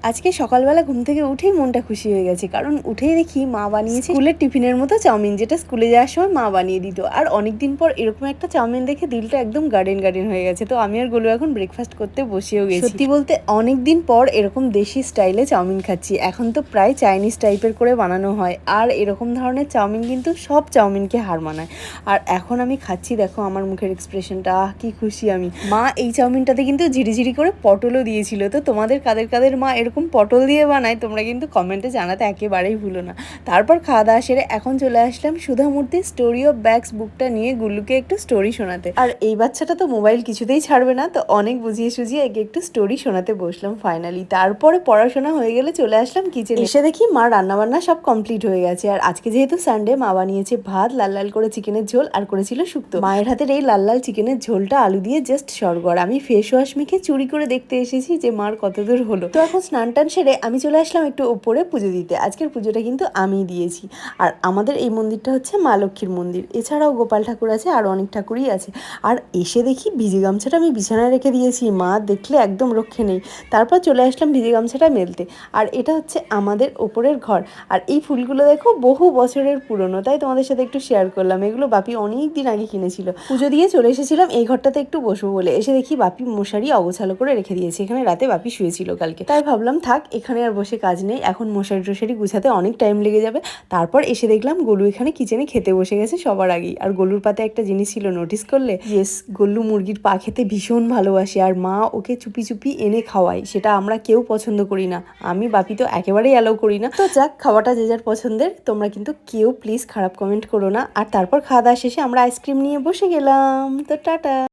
আজকে সকালবেলা ঘুম থেকে উঠেই মনটা খুশি হয়ে গেছে, কারণ উঠেই দেখি মা বানিয়েছে স্কুলের টিফিনের মতো চাউমিন, যেটা স্কুলে যাওয়ার সময় মা বানিয়ে দিত। আর অনেকদিন পর এরকম একটা চাউমিন দেখে দিলটা একদম গার্ডেন গার্ডেন হয়ে গেছে। তো আমি আর গোলু এখন ব্রেকফাস্ট করতে বসেও গেছি। সত্যি বলতে অনেকদিন পর এরকম দেশি স্টাইলে চাউমিন খাচ্ছি। এখন তো প্রায় চাইনিজ টাইপের করে বানানো হয়, আর এরকম ধরনের চাউমিন কিন্তু সব চাউমিনকে হার মানায়। আর এখন আমি খাচ্ছি, দেখো আমার মুখের এক্সপ্রেশনটা, কি খুশি আমি। মা এই চাউমিনটাতে কিন্তু ঝিরিঝিরি করে পটলও দিয়েছিল। তো তোমাদের কাদের কাদের মা এরকম পটল দিয়ে বানায় তোমরা কিন্তু কমেন্টে জানাতে একেবারেই ভুলো না। তারপর খাওয়া দাওয়া সেরে এখন চলে আসলাম সুধা মূর্তির স্টোরি অফ ব্যাগস বুকটা নিয়ে গুল্লুকে একটু স্টোরি শোনাতে। আর এই বাচ্চাটা তো মোবাইল কিছুতেই ছাড়বে না, তো অনেক বুঝিয়ে সুঝিয়ে একে একটু স্টোরি শোনাতে বসলাম ফাইনালি। তারপরে পড়াশোনা হয়ে গেলে চলে আসলাম কিচেনে। এসে দেখি মা রান্নাবান্না সব কমপ্লিট হয়ে গেছে। আর আজকে যেহেতু সানডে, মা বানিয়েছে ভাত, লাল লাল করে চিকেনের ঝোল, আর করেছিল শুক্তো। মায়ের হাতের এই লাল লাল চিকেনের ঝোলটা আলু দিয়ে জাস্ট স্বর্গ। আর আমি ফেস ওয়াশ মেখে চুরি করে দেখতে এসেছি যে মার কতদূর হলো। তো এখন স্নান টান সেরে আমি চলে আসলাম একটু উপরে পুজো দিতে। আজকের পুজোটা কিন্তু আমি দিয়েছি। আর আমাদের এই মন্দিরটা হচ্ছে মা লক্ষ্মীর মন্দির, এছাড়াও গোপাল ঠাকুর আছে, আর অনেক ঠাকুরই আছে। আর এসে দেখি ভিজে গামছাটা আমি বিছানায় রেখে দিয়েছি, মা দেখলে একদম রক্ষে নেই। তারপর চলে আসলাম ভিজে গামছাটা মেলতে। আর এটা হচ্ছে আমাদের ওপরের ঘর। আর এই ফুলগুলো দেখো বহু বছরের পুরনো, তাই তোমাদের সাথে একটু শেয়ার করলাম। এগুলো বাপি অনেক দিন আগে কিনেছিল। পুজো দিয়ে চলে এসেছিলাম এই ঘরটাতে একটু বসবো বলে। এসে দেখি বাপি মশারি অগোছালো করে রেখে দিয়েছে। এখানে রাতে বাপি শুয়েছিল কালকে, তাই ভাবলাম থাক, এখানে আর বসে কাজ নেই, এখন মশারি টশারি গুছাতে অনেক টাইম লেগে যাবে। তারপর এসে দেখলাম গলু এখানে কিচেনে খেতে বসে গেছে সবার আগেই। আর গলুর পাতে একটা জিনিস ছিল, নোটিস করলে? ইয়েস, গল্লু মুরগির পা খেতে ভীষণ ভালোবাসে, আর মা ওকে চুপি চুপি এনে খাওয়ায়। সেটা আমরা কেউ পছন্দ করি না, আমি বাপি তো একেবারেই অ্যালাউ করি না। তো যাক, খাওয়াটা যে যার পছন্দের, তোমরা কিন্তু কেউ প্লিজ খারাপ কমেন্ট করো না। আর তারপর খাওয়া দাওয়া শেষে আমরা আইসক্রিম নিয়ে বসে গেলাম। তো টাটা।